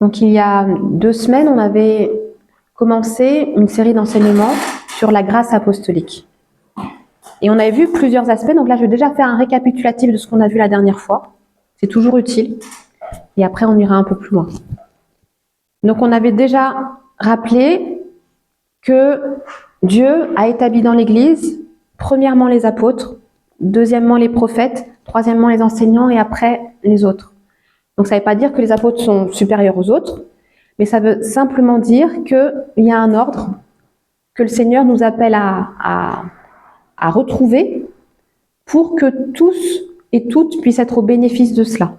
Donc il y a 2 semaines, on avait commencé une série d'enseignements sur la grâce apostolique. Et on avait vu plusieurs aspects, donc là je vais déjà faire un récapitulatif de ce qu'on a vu la dernière fois. C'est toujours utile. Et après on ira un peu plus loin. Donc on avait déjà rappelé que Dieu a établi dans l'Église, premièrement les apôtres, deuxièmement les prophètes, troisièmement les enseignants et après les autres. Donc ça ne veut pas dire que les apôtres sont supérieurs aux autres, mais ça veut simplement dire qu'il y a un ordre que le Seigneur nous appelle à retrouver pour que tous et toutes puissent être au bénéfice de cela.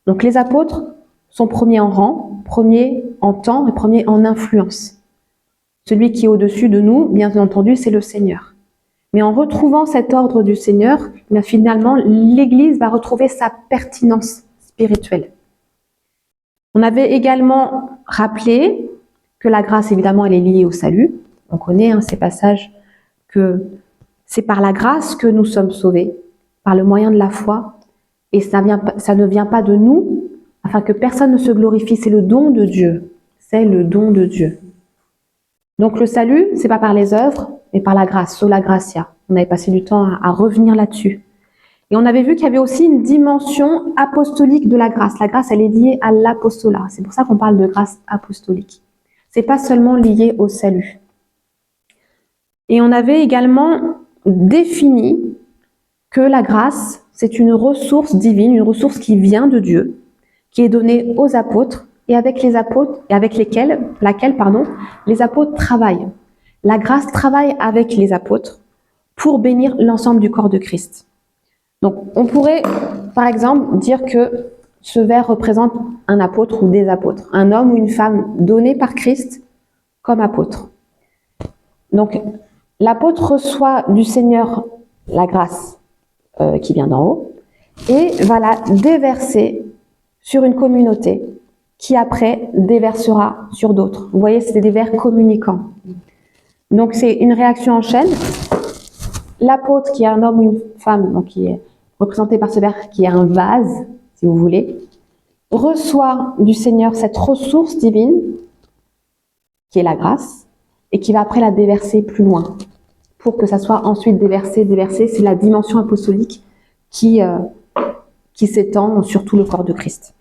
Donc les apôtres sont premiers en rang, premiers en temps et premiers en influence. Celui qui est au-dessus de nous, bien entendu, c'est le Seigneur. Mais en retrouvant cet ordre du Seigneur, finalement, l'Église va retrouver sa pertinence spirituelle. On avait également rappelé que la grâce, évidemment, elle est liée au salut. On connaît ces passages que c'est par la grâce que nous sommes sauvés, par le moyen de la foi, et ça ne vient pas de nous, afin que personne ne se glorifie. C'est le don de Dieu. C'est le don de Dieu. Donc le salut, c'est pas par les œuvres, mais par la grâce, sola gratia. On avait passé du temps à revenir là-dessus. Et on avait vu qu'il y avait aussi une dimension apostolique de la grâce. La grâce, elle est liée à l'apostolat. C'est pour ça qu'on parle de grâce apostolique. C'est pas seulement lié au salut. Et on avait également défini que la grâce, c'est une ressource divine, une ressource qui vient de Dieu, qui est donnée aux apôtres et avec laquelle les apôtres travaillent. La grâce travaille avec les apôtres pour bénir l'ensemble du corps de Christ. Donc, on pourrait, par exemple, dire que ce vers représente un apôtre ou des apôtres, un homme ou une femme donné par Christ comme apôtre. Donc, l'apôtre reçoit du Seigneur la grâce qui vient d'en haut et va la déverser sur une communauté qui après déversera sur d'autres. Vous voyez, c'est des vers communicants. Donc, c'est une réaction en chaîne. L'apôtre, qui est un homme ou une femme, donc qui est représenté par ce vers qui est un vase, si vous voulez, reçoit du Seigneur cette ressource divine, qui est la grâce, et qui va après la déverser plus loin, pour que ça soit ensuite déversé. C'est la dimension apostolique qui s'étend sur tout le corps de Christ.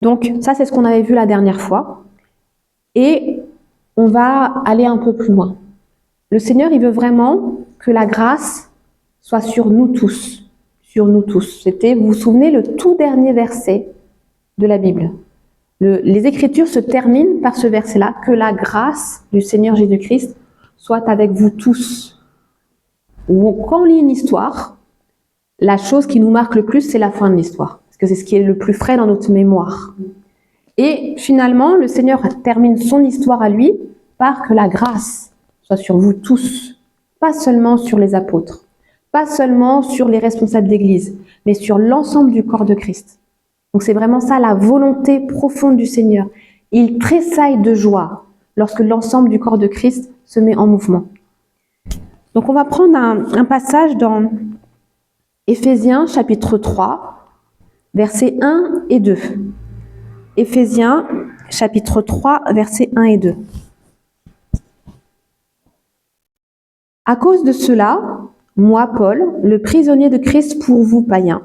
Donc ça, c'est ce qu'on avait vu la dernière fois, et on va aller un peu plus loin. Le Seigneur, il veut vraiment que la grâce soit sur nous tous. Sur nous tous. C'était, vous vous souvenez, le tout dernier verset de la Bible. Les Écritures se terminent par ce verset-là, que la grâce du Seigneur Jésus-Christ soit avec vous tous. Quand on lit une histoire, la chose qui nous marque le plus, c'est la fin de l'histoire. Parce que c'est ce qui est le plus frais dans notre mémoire. Et finalement, le Seigneur termine son histoire à lui par que la grâce soit sur vous tous, pas seulement sur les apôtres, pas seulement sur les responsables d'église, mais sur l'ensemble du corps de Christ. Donc c'est vraiment ça la volonté profonde du Seigneur. Il tressaille de joie lorsque l'ensemble du corps de Christ se met en mouvement. Donc on va prendre un passage dans Éphésiens chapitre 3, versets 1 et 2. Éphésiens chapitre 3, versets 1 et 2. À cause de cela, moi, Paul, le prisonnier de Christ pour vous, païens,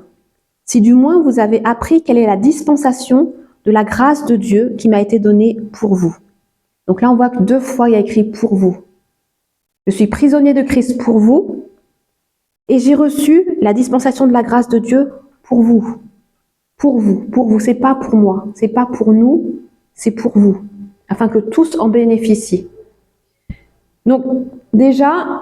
si du moins vous avez appris quelle est la dispensation de la grâce de Dieu qui m'a été donnée pour vous. Donc là, on voit que 2 fois il y a écrit pour vous. Je suis prisonnier de Christ pour vous et j'ai reçu la dispensation de la grâce de Dieu pour vous. Pour vous, pour vous. C'est pas pour moi, c'est pas pour nous, c'est pour vous, afin que tous en bénéficient. Donc déjà,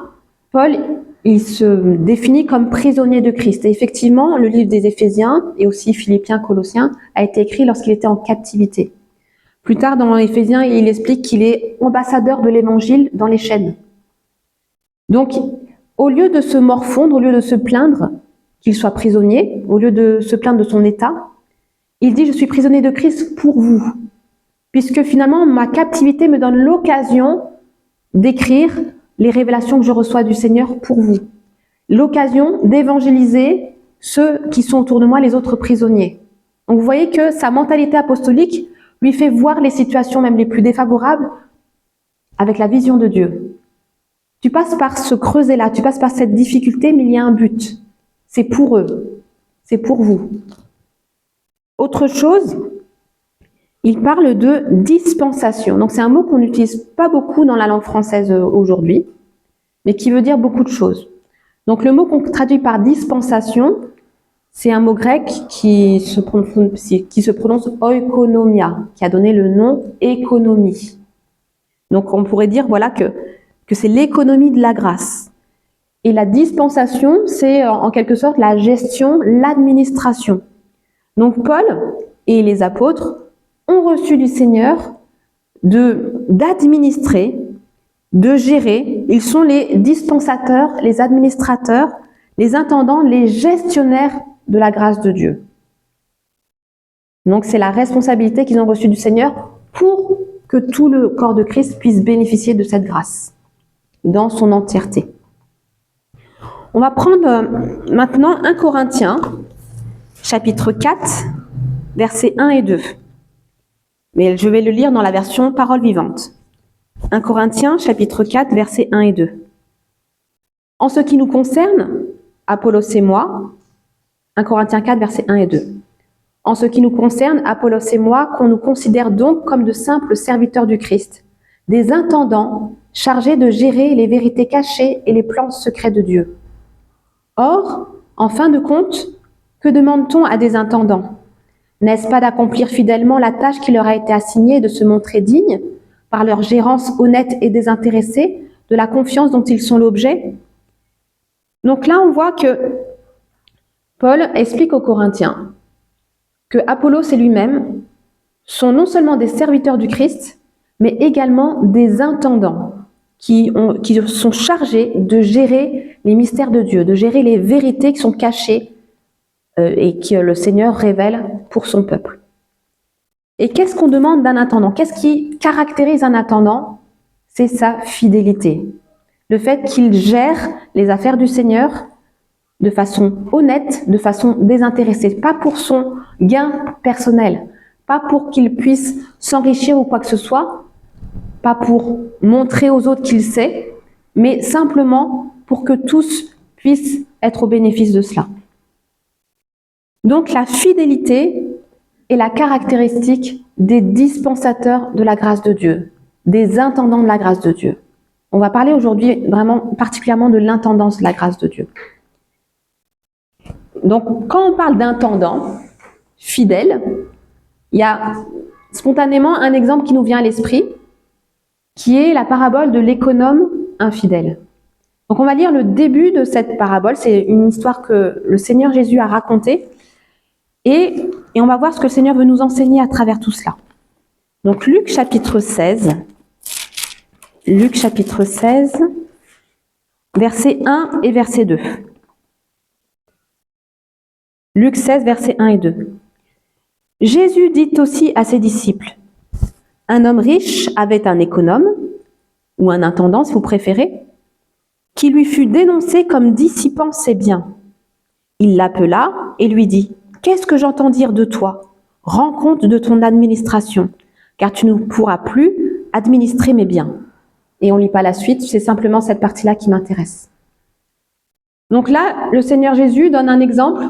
Paul, il se définit comme prisonnier de Christ. Et effectivement, le livre des Éphésiens et aussi Philippiens, Colossiens a été écrit lorsqu'il était en captivité. Plus tard, dans Éphésiens, il explique qu'il est ambassadeur de l'évangile dans les chaînes. Donc, au lieu de se morfondre, au lieu de se plaindre qu'il soit prisonnier, au lieu de se plaindre de son état, il dit « Je suis prisonnier de Christ pour vous ». Puisque finalement, ma captivité me donne l'occasion d'écrire les révélations que je reçois du Seigneur pour vous. L'occasion d'évangéliser ceux qui sont autour de moi, les autres prisonniers. Donc vous voyez que sa mentalité apostolique lui fait voir les situations même les plus défavorables avec la vision de Dieu. Tu passes par ce creuset-là, tu passes par cette difficulté, mais il y a un but. C'est pour eux, c'est pour vous. Autre chose, il parle de dispensation. Donc c'est un mot qu'on n'utilise pas beaucoup dans la langue française aujourd'hui, mais qui veut dire beaucoup de choses. Donc le mot qu'on traduit par dispensation, c'est un mot grec qui se prononce oikonomia, qui a donné le nom économie. Donc on pourrait dire voilà que c'est l'économie de la grâce. Et la dispensation, c'est en quelque sorte la gestion, l'administration. Donc Paul et les apôtres ont reçu du Seigneur d'administrer, de gérer. Ils sont les dispensateurs, les administrateurs, les intendants, les gestionnaires de la grâce de Dieu. Donc c'est la responsabilité qu'ils ont reçue du Seigneur pour que tout le corps de Christ puisse bénéficier de cette grâce dans son entièreté. On va prendre maintenant 1 Corinthiens, chapitre 4, versets 1 et 2. Mais je vais le lire dans la version Parole vivante. 1 Corinthiens, chapitre 4, versets 1 et 2. En ce qui nous concerne, Apollos et moi, 1 Corinthiens 4, versets 1 et 2. En ce qui nous concerne, Apollos et moi, qu'on nous considère donc comme de simples serviteurs du Christ, des intendants chargés de gérer les vérités cachées et les plans secrets de Dieu. Or, en fin de compte, que demande-t-on à des intendants? N'est-ce pas d'accomplir fidèlement la tâche qui leur a été assignée et de se montrer dignes, par leur gérance honnête et désintéressée, de la confiance dont ils sont l'objet? Donc là, on voit que Paul explique aux Corinthiens que Apollos et lui-même sont non seulement des serviteurs du Christ, mais également des intendants qui sont chargés de gérer les mystères de Dieu, de gérer les vérités qui sont cachées et que le Seigneur révèle pour son peuple. Et qu'est-ce qu'on demande d'un intendant? Qu'est-ce qui caractérise un intendant? C'est sa fidélité. Le fait qu'il gère les affaires du Seigneur de façon honnête, de façon désintéressée, pas pour son gain personnel, pas pour qu'il puisse s'enrichir ou quoi que ce soit, pas pour montrer aux autres qu'il sait, mais simplement pour que tous puissent être au bénéfice de cela. Donc la fidélité est la caractéristique des dispensateurs de la grâce de Dieu, des intendants de la grâce de Dieu. On va parler aujourd'hui vraiment particulièrement de l'intendance de la grâce de Dieu. Donc quand on parle d'intendant fidèle, il y a spontanément un exemple qui nous vient à l'esprit, qui est la parabole de l'économe infidèle. Donc on va lire le début de cette parabole, c'est une histoire que le Seigneur Jésus a racontée, et on va voir ce que le Seigneur veut nous enseigner à travers tout cela. Donc Luc chapitre 16, verset 1 et verset 2. Luc 16, versets 1 et 2. Jésus dit aussi à ses disciples, « Un homme riche avait un économe, ou un intendant si vous préférez, qui lui fut dénoncé comme dissipant ses biens. Il l'appela et lui dit, « Qu'est-ce que j'entends dire de toi? Rends compte de ton administration, car tu ne pourras plus administrer mes biens. » Et on ne lit pas la suite, c'est simplement cette partie-là qui m'intéresse. Donc là, le Seigneur Jésus donne un exemple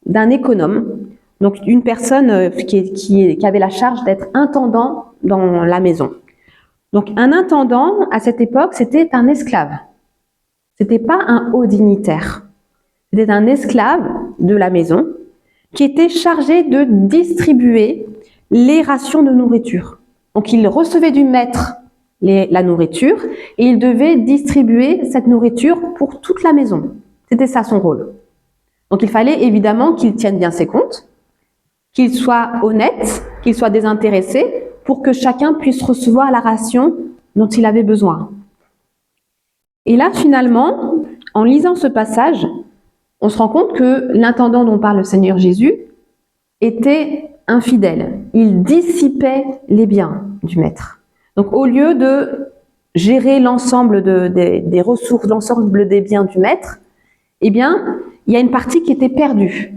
d'un économe, donc une personne qui avait la charge d'être intendant dans la maison. Donc un intendant, à cette époque, c'était un esclave. C'était pas un haut dignitaire. C'était un esclave de la maison qui était chargé de distribuer les rations de nourriture. Donc il recevait du maître la nourriture et il devait distribuer cette nourriture pour toute la maison. C'était ça son rôle. Donc il fallait évidemment qu'il tienne bien ses comptes, qu'il soit honnête, qu'il soit désintéressé, pour que chacun puisse recevoir la ration dont il avait besoin. Et là, finalement, en lisant ce passage, on se rend compte que l'intendant dont parle le Seigneur Jésus était infidèle. Il dissipait les biens du maître. Donc au lieu de gérer l'ensemble des ressources, l'ensemble des biens du maître, eh bien, il y a une partie qui était perdue.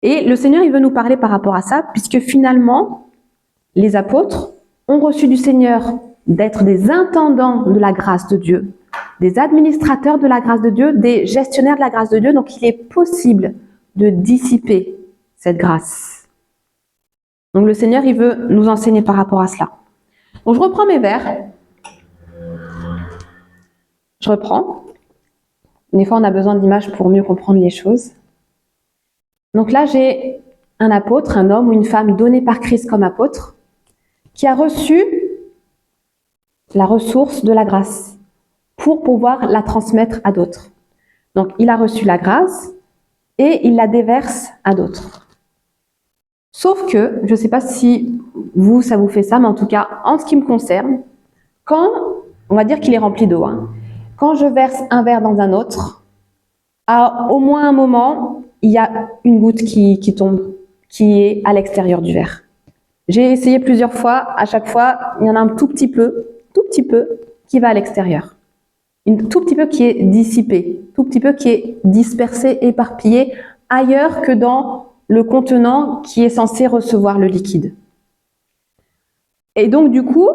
Et le Seigneur, il veut nous parler par rapport à ça, puisque finalement, les apôtres ont reçu du Seigneur d'être des intendants de la grâce de Dieu, des administrateurs de la grâce de Dieu, des gestionnaires de la grâce de Dieu. Donc, il est possible de dissiper cette grâce. Donc, le Seigneur, il veut nous enseigner par rapport à cela. Donc, je reprends mes vers. Je reprends. Des fois, on a besoin d'images pour mieux comprendre les choses. Donc là, j'ai un apôtre, un homme ou une femme donné par Christ comme apôtre, qui a reçu la ressource de la grâce pour pouvoir la transmettre à d'autres. Donc, il a reçu la grâce et il la déverse à d'autres. Sauf que, je ne sais pas si vous, ça vous fait ça, mais en tout cas, en ce qui me concerne, quand, on va dire qu'il est rempli d'eau, quand je verse un verre dans un autre, à au moins un moment, il y a une goutte qui tombe, qui est à l'extérieur du verre. J'ai essayé plusieurs fois, à chaque fois, il y en a un tout petit peu, qui va à l'extérieur. Un tout petit peu qui est dissipé, tout petit peu qui est dispersé, éparpillé, ailleurs que dans le contenant qui est censé recevoir le liquide. Et donc, du coup,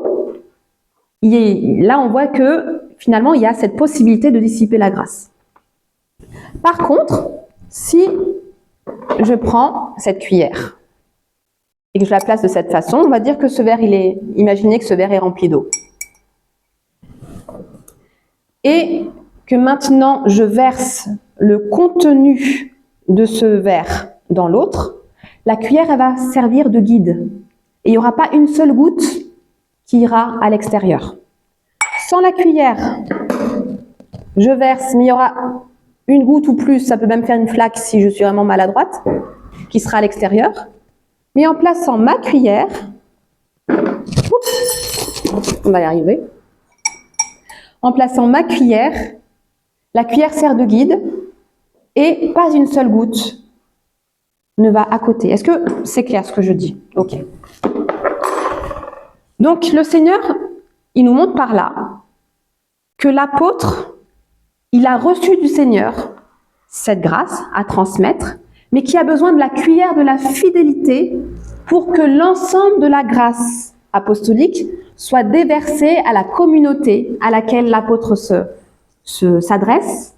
là, on voit que finalement, il y a cette possibilité de dissiper la grâce. Par contre, si je prends cette cuillère et que je la place de cette façon, on va dire que ce verre, imaginez que ce verre est rempli d'eau. Et que maintenant, je verse le contenu de ce verre dans l'autre, la cuillère, elle va servir de guide. Et il n'y aura pas une seule goutte qui ira à l'extérieur. Sans la cuillère, je verse, mais il y aura une goutte ou plus, ça peut même faire une flaque si je suis vraiment maladroite, qui sera à l'extérieur. Mais en plaçant ma cuillère, on va y arriver. En plaçant ma cuillère, la cuillère sert de guide et pas une seule goutte ne va à côté. Est-ce que c'est clair ce que je dis? Ok. Donc le Seigneur, il nous montre par là que l'apôtre, il a reçu du Seigneur cette grâce à transmettre, mais qui a besoin de la cuillère de la fidélité pour que l'ensemble de la grâce apostolique soit déversé à la communauté à laquelle l'apôtre s'adresse,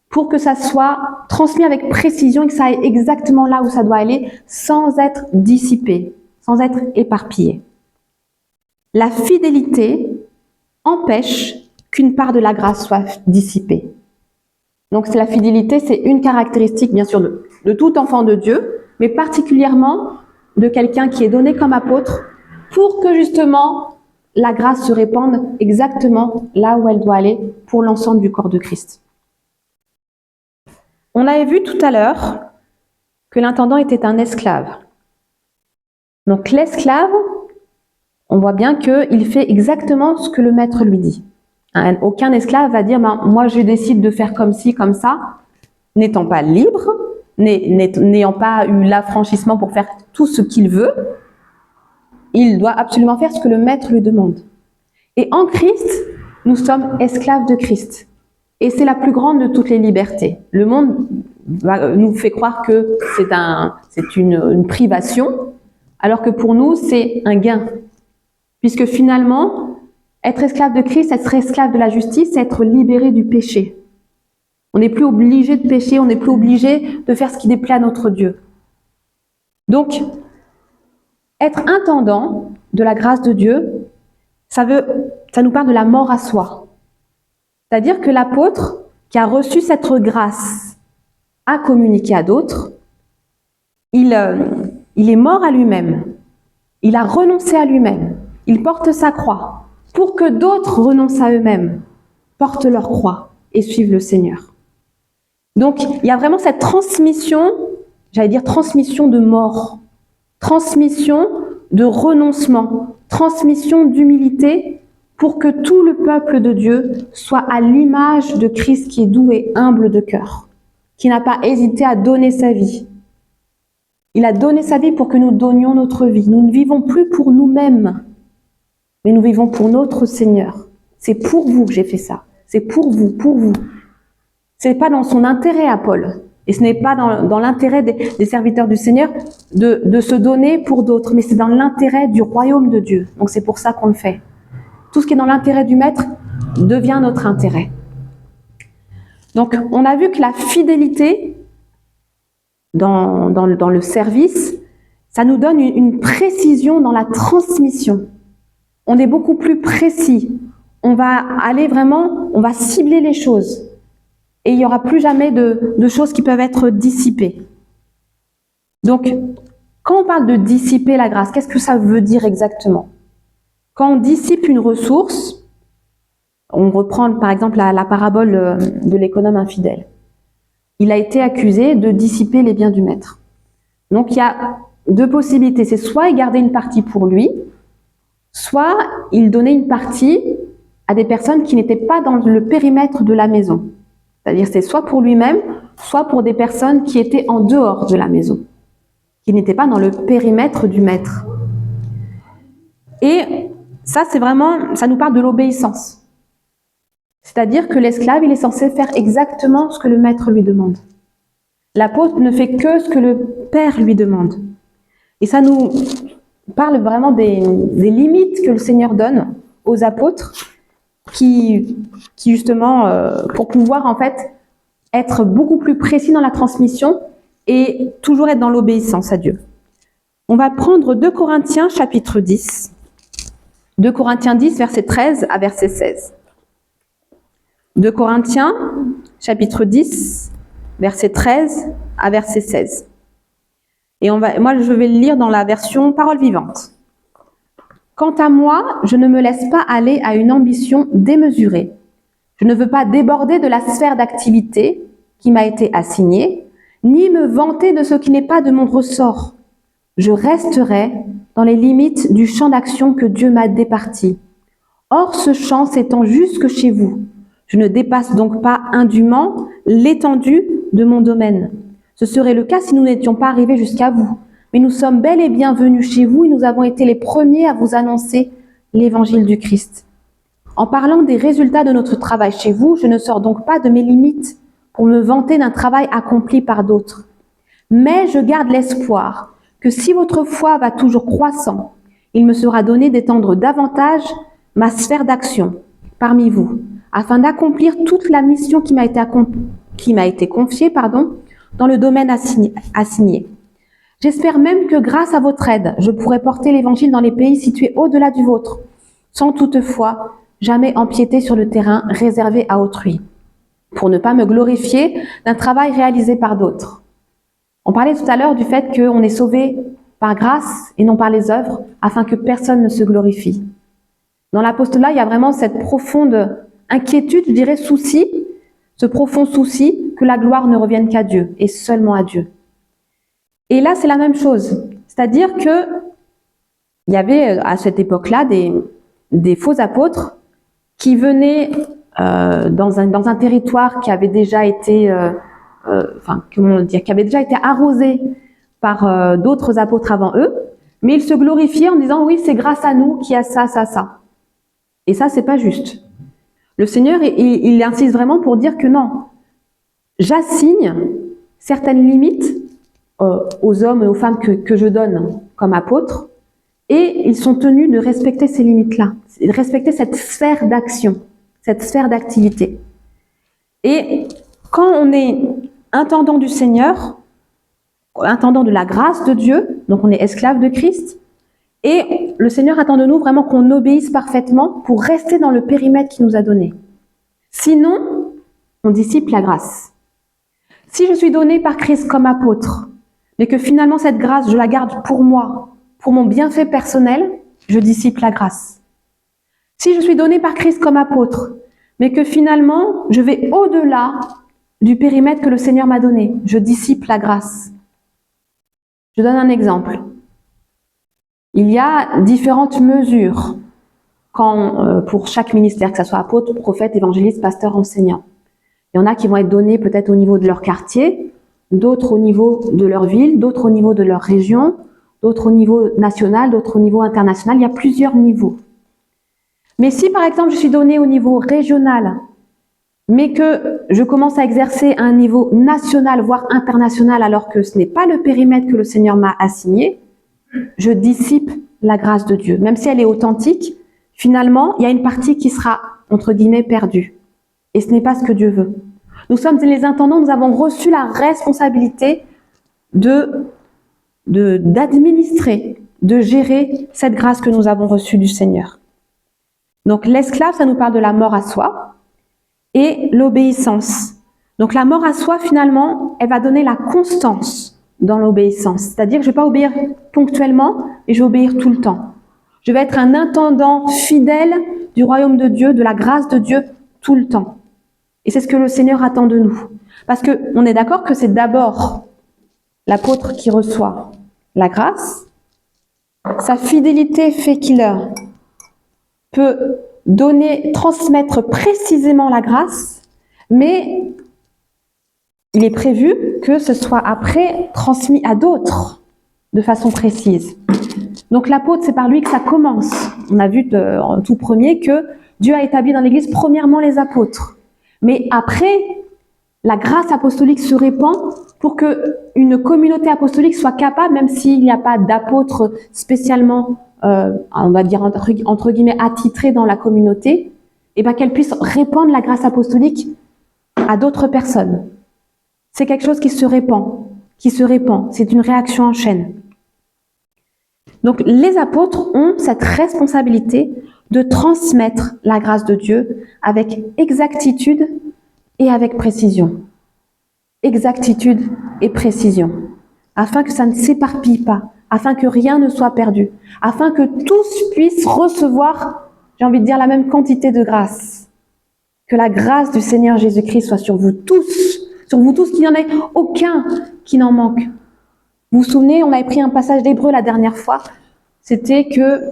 pour que ça soit transmis avec précision et que ça aille exactement là où ça doit aller, sans être dissipé, sans être éparpillé. La fidélité empêche qu'une part de la grâce soit dissipée. Donc la fidélité, c'est une caractéristique, bien sûr, de tout enfant de Dieu, mais particulièrement de quelqu'un qui est donné comme apôtre pour que justement la grâce se répande exactement là où elle doit aller pour l'ensemble du corps de Christ. On avait vu tout à l'heure que l'intendant était un esclave. Donc l'esclave, on voit bien qu'il fait exactement ce que le maître lui dit. Aucun esclave va dire moi je décide de faire comme ci, comme ça, n'étant pas libre, n'ayant pas eu l'affranchissement pour faire tout ce qu'il veut. Il doit absolument faire ce que le maître lui demande. Et en Christ, nous sommes esclaves de Christ. Et c'est la plus grande de toutes les libertés. Le monde nous fait croire que c'est une privation, alors que pour nous, c'est un gain. Puisque finalement, être esclave de Christ, être esclave de la justice, c'est être libéré du péché. On n'est plus obligé de pécher, on n'est plus obligé de faire ce qui déplaît à notre Dieu. Donc, être intendant de la grâce de Dieu, ça nous parle de la mort à soi. C'est-à-dire que l'apôtre qui a reçu cette grâce à communiquer à d'autres, il est mort à lui-même. Il a renoncé à lui-même. Il porte sa croix pour que d'autres renoncent à eux-mêmes, portent leur croix et suivent le Seigneur. Donc, il y a vraiment cette transmission, j'allais dire transmission de mort, transmission de renoncement, transmission d'humilité pour que tout le peuple de Dieu soit à l'image de Christ qui est doux et humble de cœur, qui n'a pas hésité à donner sa vie. Il a donné sa vie pour que nous donnions notre vie. Nous ne vivons plus pour nous-mêmes, mais nous vivons pour notre Seigneur. C'est pour vous que j'ai fait ça. C'est pour vous, pour vous. C'est pas dans son intérêt à Paul. Et ce n'est pas dans l'intérêt des serviteurs du Seigneur de se donner pour d'autres, mais c'est dans l'intérêt du royaume de Dieu. Donc c'est pour ça qu'on le fait. Tout ce qui est dans l'intérêt du maître devient notre intérêt. Donc on a vu que la fidélité dans le service, ça nous donne une précision dans la transmission. On est beaucoup plus précis. On va aller vraiment, on va cibler les choses. Et il n'y aura plus jamais de choses qui peuvent être dissipées. Donc, quand on parle de dissiper la grâce, qu'est-ce que ça veut dire exactement? Quand on dissipe une ressource, on reprend par exemple la parabole de l'économe infidèle. Il a été accusé de dissiper les biens du maître. Donc il y a deux possibilités, c'est soit il gardait une partie pour lui, soit il donnait une partie à des personnes qui n'étaient pas dans le périmètre de la maison. C'est-à-dire c'est soit pour lui-même, soit pour des personnes qui étaient en dehors de la maison, qui n'étaient pas dans le périmètre du maître. Et ça, c'est vraiment, ça nous parle de l'obéissance. C'est-à-dire que l'esclave, il est censé faire exactement ce que le maître lui demande. L'apôtre ne fait que ce que le Père lui demande. Et ça nous parle vraiment des limites que le Seigneur donne aux apôtres qui justement, pour pouvoir en fait être beaucoup plus précis dans la transmission et toujours être dans l'obéissance à Dieu. On va prendre 2 Corinthiens chapitre 10. 2 Corinthiens 10, verset 13 à verset 16. 2 Corinthiens chapitre 10, verset 13 à verset 16. Et moi, je vais le lire dans la version Parole vivante. Quant à moi, je ne me laisse pas aller à une ambition démesurée. Je ne veux pas déborder de la sphère d'activité qui m'a été assignée, ni me vanter de ce qui n'est pas de mon ressort. Je resterai dans les limites du champ d'action que Dieu m'a départi. Or, ce champ s'étend jusque chez vous. Je ne dépasse donc pas indûment l'étendue de mon domaine. Ce serait le cas si nous n'étions pas arrivés jusqu'à vous. Mais nous sommes bel et bien venus chez vous et nous avons été les premiers à vous annoncer l'évangile du Christ. En parlant des résultats de notre travail chez vous, je ne sors donc pas de mes limites pour me vanter d'un travail accompli par d'autres. Mais je garde l'espoir que si votre foi va toujours croissant, il me sera donné d'étendre davantage ma sphère d'action parmi vous, afin d'accomplir toute la mission qui m'a été confiée, dans le domaine assigné. J'espère même que grâce à votre aide, je pourrai porter l'évangile dans les pays situés au-delà du vôtre, sans toutefois jamais empiéter sur le terrain réservé à autrui, pour ne pas me glorifier d'un travail réalisé par d'autres. On parlait tout à l'heure du fait qu'on est sauvé par grâce et non par les œuvres, afin que personne ne se glorifie. Dans l'apostolat, il y a vraiment cette profonde inquiétude, je dirais souci, ce profond souci que la gloire ne revienne qu'à Dieu et seulement à Dieu. Et là, c'est la même chose. C'est-à-dire que il y avait à cette époque-là des faux apôtres qui venaient dans un territoire qui avait déjà été, qui avait déjà été arrosé par d'autres apôtres avant eux, mais ils se glorifiaient en disant oui, c'est grâce à nous qu'il y a ça, ça, ça. Et ça, c'est pas juste. Le Seigneur, il insiste vraiment pour dire que non, j'assigne certaines limites aux hommes et aux femmes que je donne comme apôtres, et ils sont tenus de respecter ces limites-là, de respecter cette sphère d'action, cette sphère d'activité. Et quand on est intendant du Seigneur, intendant de la grâce de Dieu, donc on est esclave de Christ, et le Seigneur attend de nous vraiment qu'on obéisse parfaitement pour rester dans le périmètre qu'il nous a donné. Sinon, on dissipe la grâce. Si je suis donné par Christ comme apôtre, mais que finalement cette grâce, je la garde pour moi, pour mon bienfait personnel, je dissipe la grâce. Si je suis donné par Christ comme apôtre, mais que finalement je vais au-delà du périmètre que le Seigneur m'a donné, je dissipe la grâce. Je donne un exemple. Il y a différentes mesures pour chaque ministère, que ce soit apôtre, prophète, évangéliste, pasteur, enseignant. Il y en a qui vont être donnés peut-être au niveau de leur quartier, d'autres au niveau de leur ville, d'autres au niveau de leur région, d'autres au niveau national, d'autres au niveau international. Il y a plusieurs niveaux. Mais si par exemple je suis donnée au niveau régional mais que je commence à exercer à un niveau national, voire international, alors que ce n'est pas le périmètre que le Seigneur m'a assigné, je dissipe la grâce de Dieu. Même si elle est authentique, finalement, il y a une partie qui sera, entre guillemets, perdue. Et ce n'est pas ce que Dieu veut. Nous sommes les intendants, nous avons reçu la responsabilité d'administrer, de gérer cette grâce que nous avons reçue du Seigneur. Donc l'esclave, ça nous parle de la mort à soi et l'obéissance. Donc la mort à soi, finalement, elle va donner la constance dans l'obéissance. C'est-à-dire que je ne vais pas obéir ponctuellement, mais je vais obéir tout le temps. Je vais être un intendant fidèle du royaume de Dieu, de la grâce de Dieu, tout le temps. Et c'est ce que le Seigneur attend de nous. Parce qu'on est d'accord que c'est d'abord l'apôtre qui reçoit la grâce. Sa fidélité fait qu'il peut transmettre précisément la grâce, mais il est prévu que ce soit après transmis à d'autres de façon précise. Donc l'apôtre, c'est par lui que ça commence. On a vu en tout premier que Dieu a établi dans l'Église premièrement les apôtres. Mais après, la grâce apostolique se répand pour qu'une communauté apostolique soit capable, même s'il n'y a pas d'apôtre spécialement, on va dire entre guillemets, attitré dans la communauté, et ben qu'elle puisse répandre la grâce apostolique à d'autres personnes. C'est quelque chose qui se répand, c'est une réaction en chaîne. Donc les apôtres ont cette responsabilité de transmettre la grâce de Dieu avec exactitude et avec précision. Exactitude et précision, afin que ça ne s'éparpille pas, afin que rien ne soit perdu, afin que tous puissent recevoir, j'ai envie de dire, la même quantité de grâce. Que la grâce du Seigneur Jésus-Christ soit sur vous tous, qu'il n'y en ait aucun qui n'en manque. Vous vous souvenez, on avait pris un passage d'Hébreux la dernière fois, c'était que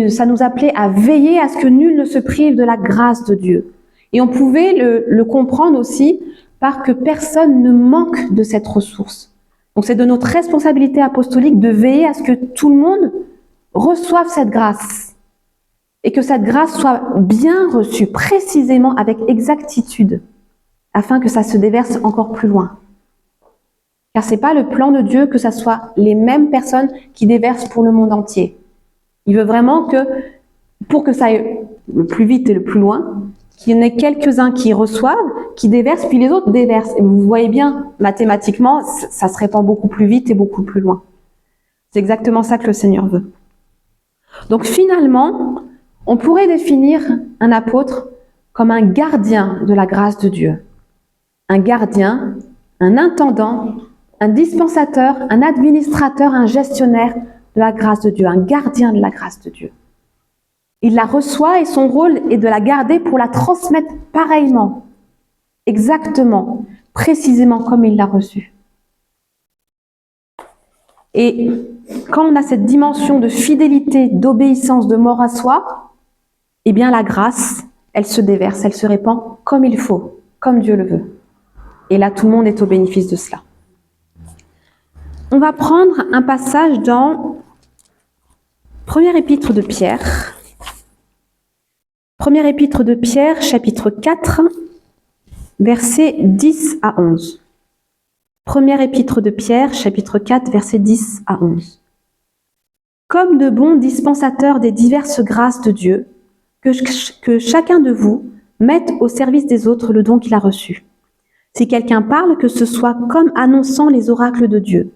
ça nous appelait à veiller à ce que nul ne se prive de la grâce de Dieu. Et on pouvait le comprendre aussi par que personne ne manque de cette ressource. Donc c'est de notre responsabilité apostolique de veiller à ce que tout le monde reçoive cette grâce. Et que cette grâce soit bien reçue, précisément, avec exactitude, afin que ça se déverse encore plus loin. Car ce n'est pas le plan de Dieu que ce soit les mêmes personnes qui déversent pour le monde entier. Il veut vraiment que, pour que ça aille le plus vite et le plus loin, qu'il y en ait quelques-uns qui reçoivent, qui déversent, puis les autres déversent. Et vous voyez bien, mathématiquement, ça se répand beaucoup plus vite et beaucoup plus loin. C'est exactement ça que le Seigneur veut. Donc finalement, on pourrait définir un apôtre comme un gardien de la grâce de Dieu. Un gardien, un intendant, un dispensateur, un administrateur, un gestionnaire de la grâce de Dieu, un gardien de la grâce de Dieu. Il la reçoit et son rôle est de la garder pour la transmettre pareillement, exactement, précisément comme il l'a reçue. Et quand on a cette dimension de fidélité, d'obéissance, de mort à soi, eh bien la grâce, elle se déverse, elle se répand comme il faut, comme Dieu le veut. Et là, tout le monde est au bénéfice de cela. On va prendre un passage dans Première épître de Pierre. Première épître de Pierre, chapitre 4, versets 10 à 11. Première épître de Pierre, chapitre 4, versets 10 à 11. Comme de bons dispensateurs des diverses grâces de Dieu, que chacun de vous mette au service des autres le don qu'il a reçu. Si quelqu'un parle, que ce soit comme annonçant les oracles de Dieu.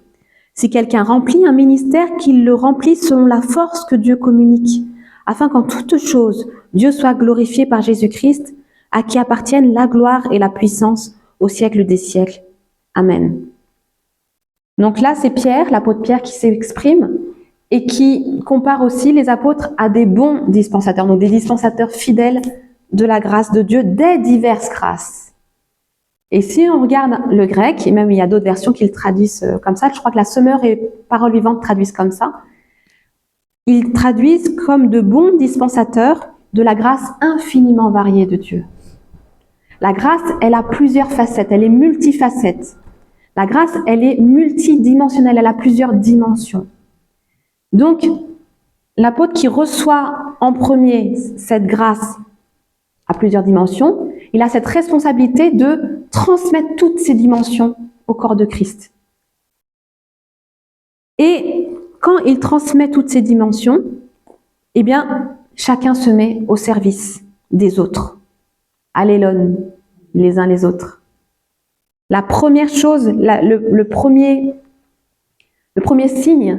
Si quelqu'un remplit un ministère, qu'il le remplisse selon la force que Dieu communique, afin qu'en toutes choses, Dieu soit glorifié par Jésus-Christ, à qui appartiennent la gloire et la puissance au siècle des siècles. Amen. Donc là, c'est Pierre, l'apôtre Pierre, qui s'exprime et qui compare aussi les apôtres à des bons dispensateurs, donc des dispensateurs fidèles de la grâce de Dieu, des diverses grâces. Et si on regarde le grec, et même il y a d'autres versions qui le traduisent comme ça, je crois que la Semeur et Parole vivante traduisent comme ça, ils traduisent comme de bons dispensateurs de la grâce infiniment variée de Dieu. La grâce, elle a plusieurs facettes, elle est multifacette. La grâce, elle est multidimensionnelle, elle a plusieurs dimensions. Donc, l'apôtre qui reçoit en premier cette grâce à plusieurs dimensions, il a cette responsabilité de transmettre toutes ces dimensions au corps de Christ. Et quand il transmet toutes ces dimensions, eh bien, chacun se met au service des autres. Allélone, les uns les autres. La première chose, le premier signe,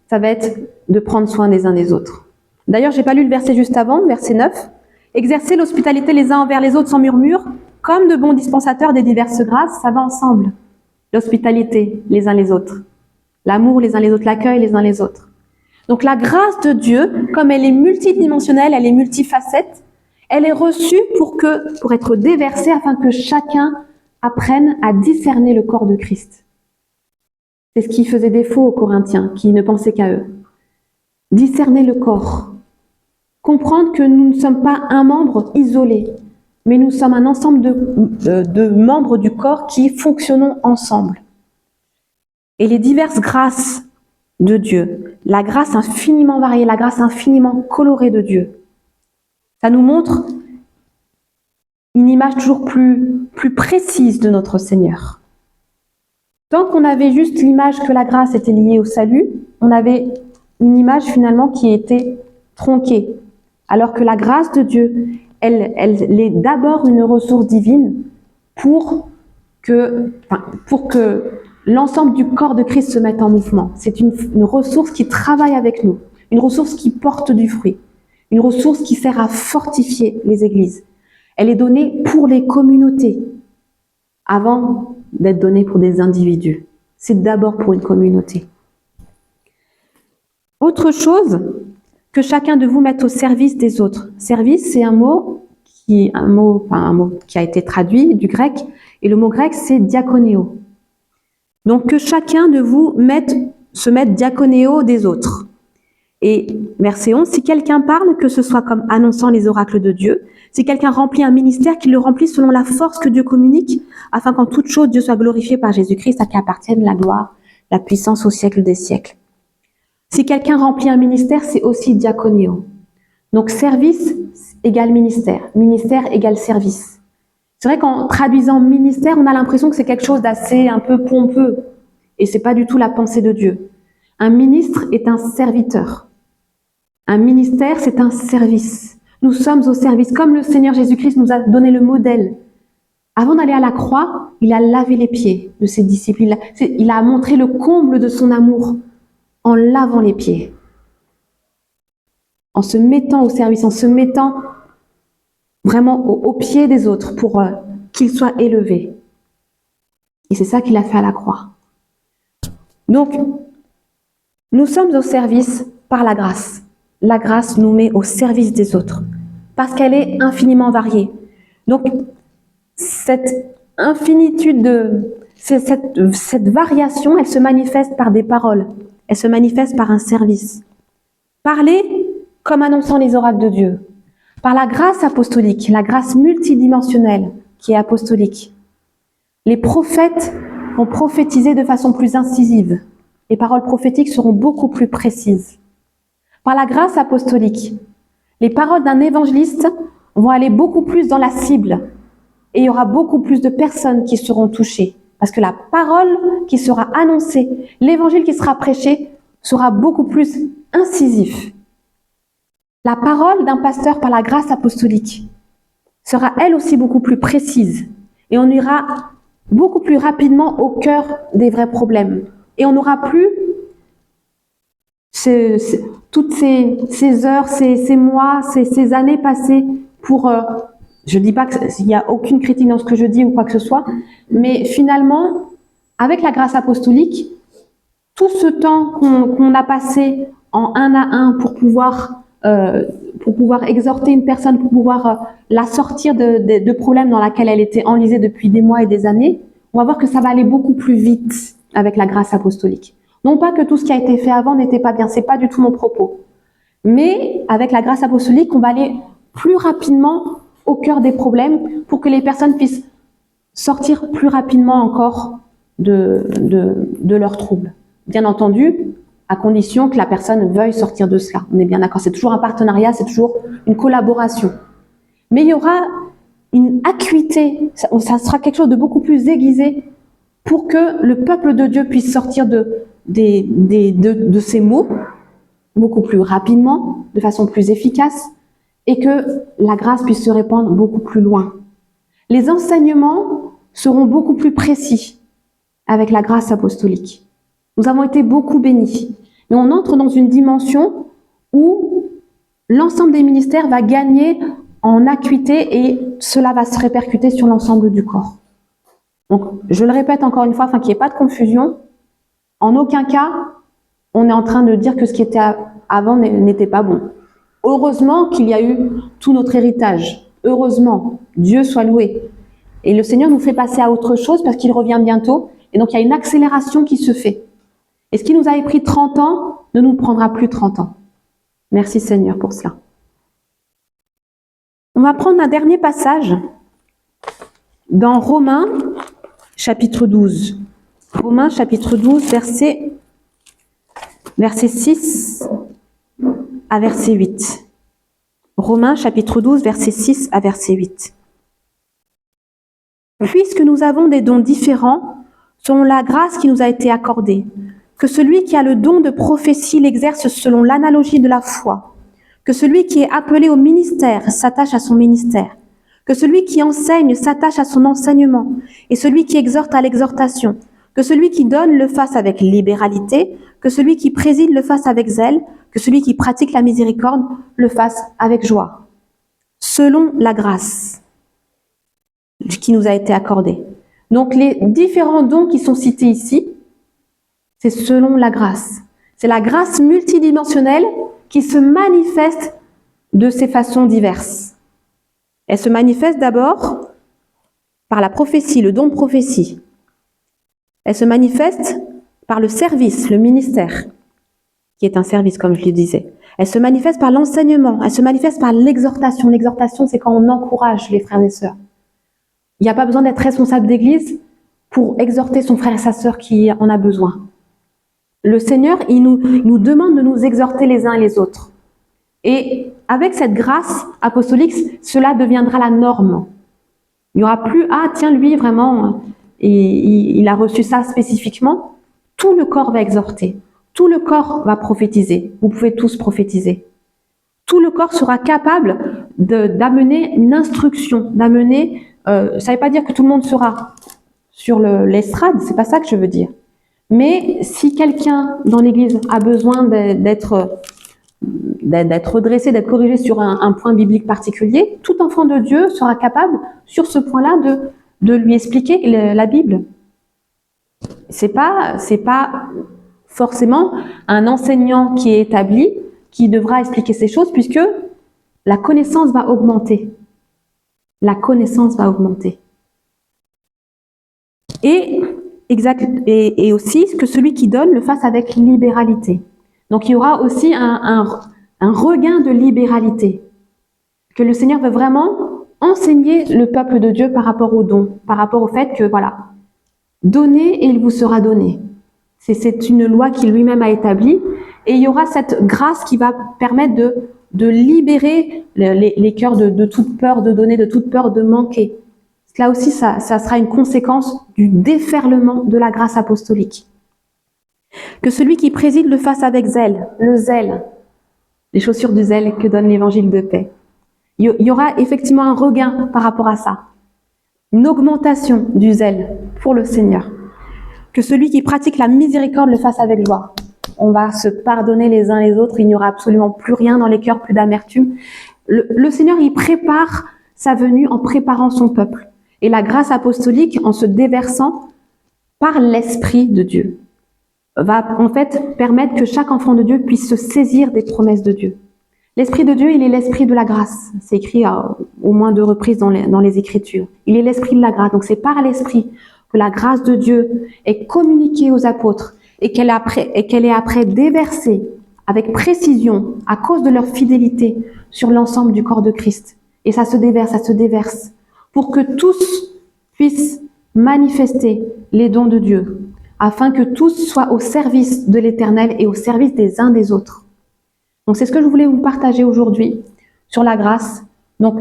ça va être de prendre soin des uns des autres. D'ailleurs, j'ai pas lu le verset juste avant, verset 9. Exercer l'hospitalité les uns envers les autres sans murmure, comme de bons dispensateurs des diverses grâces, ça va ensemble. L'hospitalité les uns les autres. L'amour les uns les autres, l'accueil les uns les autres. Donc la grâce de Dieu, comme elle est multidimensionnelle, elle est multifacette, elle est reçue pour être déversée afin que chacun apprenne à discerner le corps de Christ. C'est ce qui faisait défaut aux Corinthiens, qui ne pensaient qu'à eux. Discerner le corps. Comprendre que nous ne sommes pas un membre isolé, mais nous sommes un ensemble de membres du corps qui fonctionnons ensemble. Et les diverses grâces de Dieu, la grâce infiniment variée, la grâce infiniment colorée de Dieu, ça nous montre une image toujours plus précise de notre Seigneur. Tant qu'on avait juste l'image que la grâce était liée au salut, on avait une image finalement qui était tronquée. Alors que la grâce de Dieu, elle est d'abord une ressource divine pour que l'ensemble du corps de Christ se mette en mouvement. C'est une ressource qui travaille avec nous, une ressource qui porte du fruit, une ressource qui sert à fortifier les églises. Elle est donnée pour les communautés, avant d'être donnée pour des individus. C'est d'abord pour une communauté. Autre chose, que chacun de vous mette au service des autres. Service, c'est un mot qui a été traduit du grec, et le mot grec, c'est diakonéo. Donc, que chacun de vous se mette diakonéo des autres. Et verset 11, si quelqu'un parle, que ce soit comme annonçant les oracles de Dieu, si quelqu'un remplit un ministère, qu'il le remplisse selon la force que Dieu communique, afin qu'en toute chose, Dieu soit glorifié par Jésus-Christ, à qui appartienne la gloire, la puissance au siècle des siècles. Si quelqu'un remplit un ministère, c'est aussi diaconéo. Donc service égale ministère, ministère égale service. C'est vrai qu'en traduisant ministère, on a l'impression que c'est quelque chose d'assez un peu pompeux, et c'est pas du tout la pensée de Dieu. Un ministre est un serviteur. Un ministère, c'est un service. Nous sommes au service, comme le Seigneur Jésus-Christ nous a donné le modèle. Avant d'aller à la croix, il a lavé les pieds de ses disciples. Il a montré le comble de son amour en lavant les pieds, en se mettant au service, en se mettant vraiment au pied des autres pour qu'ils soient élevés. Et c'est ça qu'il a fait à la croix. Donc, nous sommes au service par la grâce. La grâce nous met au service des autres, parce qu'elle est infiniment variée. Donc, cette infinitude cette variation, elle se manifeste par des paroles. Elle se manifeste par un service. Parler comme annonçant les oracles de Dieu. Par la grâce apostolique, la grâce multidimensionnelle qui est apostolique. Les prophètes vont prophétiser de façon plus incisive. Les paroles prophétiques seront beaucoup plus précises. Par la grâce apostolique, les paroles d'un évangéliste vont aller beaucoup plus dans la cible. Et il y aura beaucoup plus de personnes qui seront touchées. Parce que la parole qui sera annoncée, l'évangile qui sera prêché, sera beaucoup plus incisif. La parole d'un pasteur par la grâce apostolique sera elle aussi beaucoup plus précise. Et on ira beaucoup plus rapidement au cœur des vrais problèmes. Et on n'aura plus toutes ces heures, ces mois, ces années passées pour... je ne dis pas qu'il n'y a aucune critique dans ce que je dis ou quoi que ce soit, mais finalement, avec la grâce apostolique, tout ce temps qu'on a passé en un à un pour pouvoir exhorter une personne, pour pouvoir la sortir de problèmes dans lesquels elle était enlisée depuis des mois et des années, on va voir que ça va aller beaucoup plus vite avec la grâce apostolique. Non pas que tout ce qui a été fait avant n'était pas bien, c'est pas du tout mon propos. Mais avec la grâce apostolique, on va aller plus rapidement au cœur des problèmes pour que les personnes puissent sortir plus rapidement encore de leurs troubles. Bien entendu, à condition que la personne veuille sortir de cela. On est bien d'accord, c'est toujours un partenariat, c'est toujours une collaboration. Mais il y aura une acuité, ça sera quelque chose de beaucoup plus aiguisé pour que le peuple de Dieu puisse sortir de ces maux beaucoup plus rapidement, de façon plus efficace, et que la grâce puisse se répandre beaucoup plus loin. Les enseignements seront beaucoup plus précis avec la grâce apostolique. Nous avons été beaucoup bénis, mais on entre dans une dimension où l'ensemble des ministères va gagner en acuité et cela va se répercuter sur l'ensemble du corps. Donc, je le répète encore une fois, afin qu'il n'y ait pas de confusion, en aucun cas, on est en train de dire que ce qui était avant n'était pas bon. Heureusement qu'il y a eu tout notre héritage. Heureusement, Dieu soit loué. Et le Seigneur nous fait passer à autre chose parce qu'il revient bientôt. Et donc, il y a une accélération qui se fait. Et ce qui nous avait pris 30 ans ne nous prendra plus 30 ans. Merci Seigneur pour cela. On va prendre un dernier passage dans Romains, chapitre 12. Romains, chapitre 12, verset 6 à verset 8. Romains, chapitre 12, verset 6 à verset 8. Puisque nous avons des dons différents, selon la grâce qui nous a été accordée, que celui qui a le don de prophétie l'exerce selon l'analogie de la foi, que celui qui est appelé au ministère s'attache à son ministère, que celui qui enseigne s'attache à son enseignement, et celui qui exhorte à l'exhortation, que celui qui donne le fasse avec libéralité, que celui qui préside le fasse avec zèle, que celui qui pratique la miséricorde le fasse avec joie, selon la grâce qui nous a été accordée. Donc les différents dons qui sont cités ici, c'est selon la grâce. C'est la grâce multidimensionnelle qui se manifeste de ces façons diverses. Elle se manifeste d'abord par la prophétie, le don de prophétie. Elle se manifeste par le service, le ministère, qui est un service, comme je le disais. Elle se manifeste par l'enseignement, elle se manifeste par l'exhortation. L'exhortation, c'est quand on encourage les frères et sœurs. Il n'y a pas besoin d'être responsable d'église pour exhorter son frère et sa sœur qui en a besoin. Le Seigneur, il nous demande de nous exhorter les uns et les autres. Et avec cette grâce apostolique, cela deviendra la norme. Il n'y aura plus, ah tiens, lui vraiment, il a reçu ça spécifiquement. Tout le corps va exhorter. Tout le corps va prophétiser. Vous pouvez tous prophétiser. Tout le corps sera capable d'amener une instruction, d'amener... ça ne veut pas dire que tout le monde sera sur l'estrade, c'est pas ça que je veux dire. Mais si quelqu'un dans l'église a besoin d'être redressé, d'être corrigé sur un point biblique particulier, tout enfant de Dieu sera capable, sur ce point-là, de lui expliquer la Bible. C'est pas forcément un enseignant qui est établi qui devra expliquer ces choses, puisque la connaissance va augmenter. La connaissance va augmenter. Et aussi que celui qui donne le fasse avec libéralité. Donc il y aura aussi un regain de libéralité. Que le Seigneur veut vraiment enseigner le peuple de Dieu par rapport aux dons, par rapport au fait que, voilà, donnez et il vous sera donné. C'est une loi qu'il lui-même a établie. Et il y aura cette grâce qui va permettre de libérer les cœurs de toute peur de donner, de toute peur de manquer. Là aussi, ça sera une conséquence du déferlement de la grâce apostolique. Que celui qui préside le fasse avec zèle, le zèle, les chaussures du zèle que donne l'évangile de paix. Il y aura effectivement un regain par rapport à ça, une augmentation du zèle pour le Seigneur. Que celui qui pratique la miséricorde le fasse avec joie. On va se pardonner les uns les autres, il n'y aura absolument plus rien dans les cœurs, plus d'amertume. Le Seigneur, il prépare sa venue en préparant son peuple. Et la grâce apostolique, en se déversant par l'Esprit de Dieu, va en fait permettre que chaque enfant de Dieu puisse se saisir des promesses de Dieu. L'Esprit de Dieu, il est l'Esprit de la grâce. C'est écrit au moins 2 reprises dans les Écritures. Il est l'Esprit de la grâce. Donc c'est par l'Esprit que la grâce de Dieu est communiquée aux apôtres et qu'elle est après déversée avec précision à cause de leur fidélité sur l'ensemble du corps de Christ. Et ça se déverse, pour que tous puissent manifester les dons de Dieu, afin que tous soient au service de l'Éternel et au service des uns des autres. Donc c'est ce que je voulais vous partager aujourd'hui sur la grâce. Donc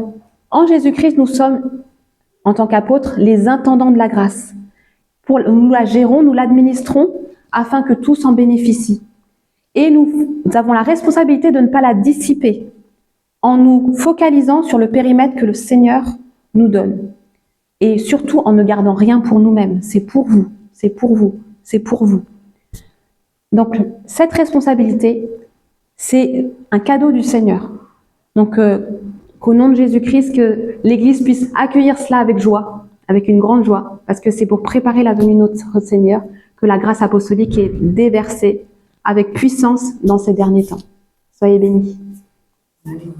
en Jésus-Christ, nous sommes en tant qu'apôtres, les intendants de la grâce. Nous la gérons, nous l'administrons afin que tous en bénéficient. Et nous avons la responsabilité de ne pas la dissiper en nous focalisant sur le périmètre que le Seigneur nous donne. Et surtout en ne gardant rien pour nous-mêmes. C'est pour vous, c'est pour vous, c'est pour vous. Donc cette responsabilité, c'est un cadeau du Seigneur. Donc qu'au nom de Jésus-Christ, que l'Église puisse accueillir cela avec joie, avec une grande joie, parce que c'est pour préparer la venue de notre Seigneur que la grâce apostolique est déversée avec puissance dans ces derniers temps. Soyez bénis. Amen.